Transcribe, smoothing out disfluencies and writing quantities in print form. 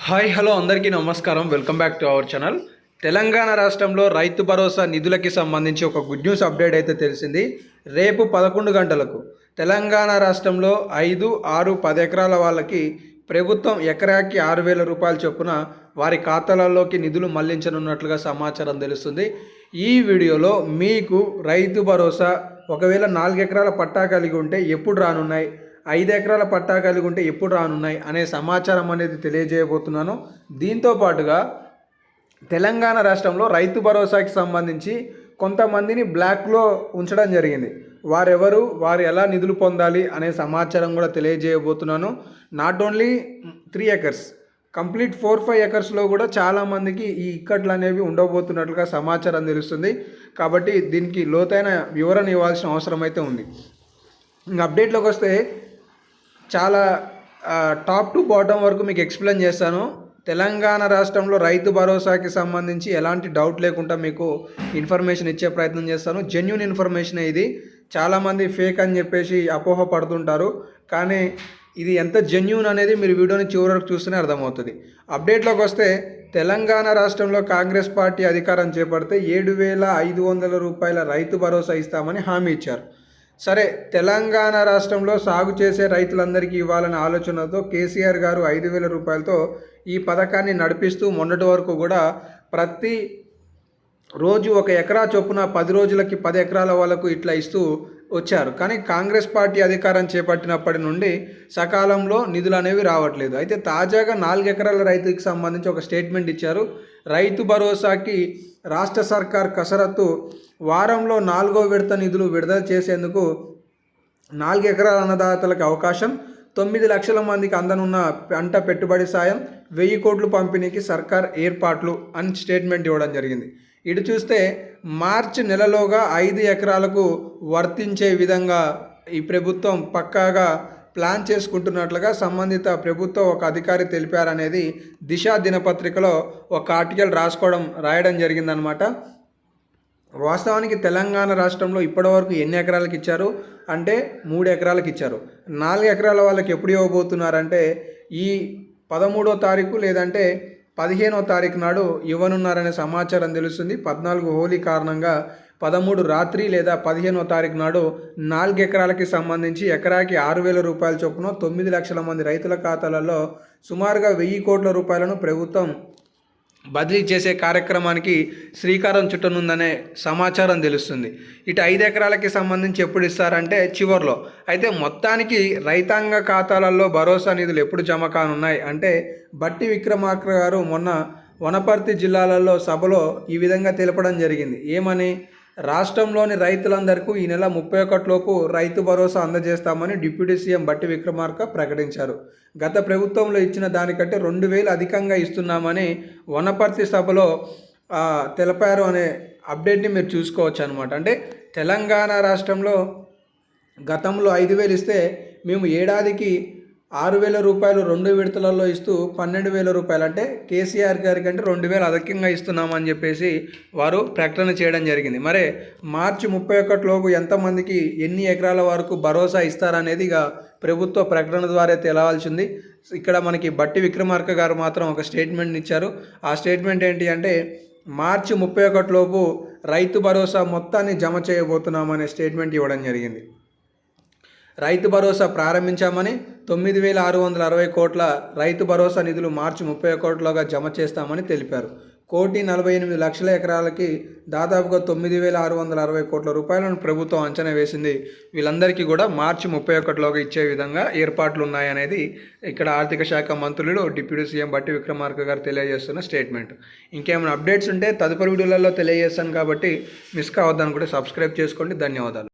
Hi hello అందరికీ నమస్కారం. Welcome back to our channel. Telangana రాష్ట్రంలో రైతు భరోసా నిధులకి సంబంధించి ఒక గుడ్ న్యూస్ అప్డేట్ అయితే తెలిసింది. రేపు 11 గంటలకు తెలంగాణ రాష్ట్రంలో 5, 6, 10 ఎకరాల వాళ్ళకి ప్రభుత్వం ఎకరాకి 6,000 రూపాయల చొప్పున వారి ఖాతాలలోకి నిధులు మళ్లించనున్నట్లుగా సమాచారం తెలుస్తుంది. ఈ వీడియోలో మీకు రైతు భరోసా ఒకవేళ 4 ఎకరాల పట్టా కలిగి ఉంటే ఎప్పుడు రానున్నాయి, 5 ఎకరాల పట్టా కలిగి ఉంటే ఎప్పుడు రానున్నాయి అనే సమాచారం అనేది తెలియజేయబోతున్నాను. దీంతో పాటుగా తెలంగాణ రాష్ట్రంలో రైతు భరోసాకి సంబంధించి కొంతమందిని బ్లాక్లో ఉంచడం జరిగింది. వారు ఎలా నిధులు పొందాలి అనే సమాచారం కూడా తెలియజేయబోతున్నాను. నాట్ ఓన్లీ 3 ఎకర్స్, కంప్లీట్ 4-5 ఎకర్స్లో కూడా చాలామందికి ఈ ఇక్కట్లు అనేవి ఉండబోతున్నట్లుగా సమాచారం తెలుస్తుంది. కాబట్టి దీనికి లోతైన వివరణ ఇవ్వాల్సిన అవసరం అయితే ఉంది. ఇంకా అప్డేట్లోకి వస్తే చాలా టాప్ టు బాటమ్ వరకు మీకు ఎక్స్ప్లెయిన్ చేస్తాను. తెలంగాణ రాష్ట్రంలో రైతు భరోసాకి సంబంధించి ఎలాంటి డౌట్ లేకుండా మీకు ఇన్ఫర్మేషన్ ఇచ్చే ప్రయత్నం చేస్తాను. జెన్యూన్ ఇన్ఫర్మేషన్ ఇది. చాలామంది ఫేక్ అని చెప్పేసి అపోహ పడుతుంటారు, కానీ ఇది ఎంత జెన్యూన్ అనేది మీరు వీడియోని చివరి వరకు చూస్తేనే అర్థమవుతుంది. అప్డేట్లోకి వస్తే తెలంగాణ రాష్ట్రంలో కాంగ్రెస్ పార్టీ అధికారం చేపడితే 7,500 రూపాయల రైతు భరోసా ఇస్తామని హామీ ఇచ్చారు. సరే, తెలంగాణ రాష్ట్రంలో సాగు చేసే రైతులందరికీ ఇవ్వాలనే ఆలోచనతో కేసీఆర్ గారు 5,000 రూపాయలతో ఈ పథకాన్ని నడిపిస్తూ మొన్నటి వరకు కూడా ప్రతి రోజు 1 ఎకరా చొప్పున 10 రోజులకి 10 ఎకరాల వాళ్ళకు ఇట్లా ఇస్తూ వచ్చారు. కానీ కాంగ్రెస్ పార్టీ అధికారం చేపట్టినప్పటి నుండి సకాలంలో నిధులు అనేవి రావట్లేదు. అయితే తాజాగా 4 ఎకరాల రైతుకి సంబంధించి ఒక స్టేట్మెంట్ ఇచ్చారు. రైతు భరోసాకి రాష్ట్ర సర్కార్ కసరత్తు వారంలో 4వ విడత నిధులు విడుదల చేసేందుకు 4 ఎకరాల అన్నదాతలకు అవకాశం, 9 లక్షల మందికి అందనున్న పంట పెట్టుబడి సాయం, 1000 కోట్లు పంపిణీకి సర్కార్ ఏర్పాట్లు అని స్టేట్మెంట్ ఇవ్వడం జరిగింది. ఇటు చూస్తే మార్చి నెలలోగా 5 ఎకరాలకు వర్తించే విధంగా ఈ ప్రభుత్వం పక్కాగా ప్లాన్ చేసుకుంటున్నట్లుగా సంబంధిత ప్రభుత్వ ఒక అధికారి తెలిపారనేది దిశ దినపత్రికలో ఒక ఆర్టికల్ రాయడం జరిగిందనమాట. వాస్తవానికి తెలంగాణ రాష్ట్రంలో ఇప్పటివరకు ఎన్ని ఎకరాలకు ఇచ్చారు అంటే 3 ఎకరాలకు ఇచ్చారు. 4 ఎకరాల వాళ్ళకి ఎప్పుడు ఇవ్వబోతున్నారంటే ఈ 13వ తారీఖు లేదంటే 15వ తారీఖు నాడు ఇవ్వనున్నారనే సమాచారం తెలుస్తుంది. 14 హోలీ కారణంగా 13 రాత్రి లేదా 15వ తారీఖు నాడు 4 ఎకరాలకి సంబంధించి ఎకరాకి 6,000 రూపాయల చొప్పున 9 లక్షల మంది రైతుల ఖాతాలలో సుమారుగా 1,000 కోట్ల రూపాయలను ప్రభుత్వం బదిలీ చేసే కార్యక్రమానికి శ్రీకారం చుట్టనుందనే సమాచారం తెలుస్తుంది. ఇటు 5 ఎకరాలకి సంబంధించి ఎప్పుడు ఇస్తారంటే చివర్లో. అయితే మొత్తానికి రైతాంగ ఖాతాలలో భరోసా నిధులు ఎప్పుడు జమ కానున్నాయి అంటే బట్టి విక్రమార్క గారు మొన్న వనపర్తి జిల్లాలలో సభలో ఈ విధంగా తెలపడం జరిగింది. ఏమని? రాష్ట్రంలోని రైతులందరికీ ఈ నెల 31 లోపు రైతు భరోసా అందజేస్తామని డిప్యూటీ సీఎం బట్టి విక్రమార్క ప్రకటించారు. గత ప్రభుత్వంలో ఇచ్చిన దానికంటే 2,000 అధికంగా ఇస్తున్నామని వనపర్తి సభలో తెలిపారు అనే అప్డేట్ని మీరు చూసుకోవచ్చు అనమాట. అంటే తెలంగాణ రాష్ట్రంలో గతంలో 5,000 ఇస్తే మేము ఏడాదికి 6,000 రూపాయలు 2 విడతలలో ఇస్తూ 12,000 రూపాయలు అంటే కేసీఆర్ గారి కంటే 2,000 అధికంగా ఇస్తున్నామని చెప్పేసి వారు ప్రకటన చేయడం జరిగింది. మరి మార్చి 31 లోపు ఎంతమందికి ఎన్ని ఎకరాల వరకు భరోసా ఇస్తారనేది ఇక ప్రభుత్వ ప్రకటన ద్వారా తెలవాల్సింది. ఇక్కడ మనకి బట్టి విక్రమార్క గారు మాత్రం ఒక స్టేట్మెంట్ ఇచ్చారు. ఆ స్టేట్మెంట్ ఏంటి అంటే మార్చి 31 లోపు రైతు భరోసా మొత్తాన్ని జమ చేయబోతున్నామనే స్టేట్మెంట్ ఇవ్వడం జరిగింది. రైతు భరోసా ప్రారంభించామని 9,660 కోట్ల రైతు భరోసా నిధులు మార్చి 31లోగా జమ చేస్తామని తెలిపారు. 1,48,00,000 ఎకరాలకి దాదాపుగా 9,660 కోట్ల రూపాయలను ప్రభుత్వం అంచనా వేసింది. వీళ్ళందరికీ కూడా మార్చి 31లోగా ఇచ్చే విధంగా ఏర్పాట్లు ఉన్నాయనేది ఇక్కడ ఆర్థిక శాఖ మంత్రులు డిప్యూటీ సీఎం బట్టి విక్రమార్క గారు తెలియజేస్తున్న స్టేట్మెంట్. ఇంకేమైనా అప్డేట్స్ ఉంటే తదుపరి వీడియోలలో తెలియజేస్తాను, కాబట్టి మిస్ కావద్దని కూడా సబ్స్క్రైబ్ చేసుకోండి. ధన్యవాదాలు.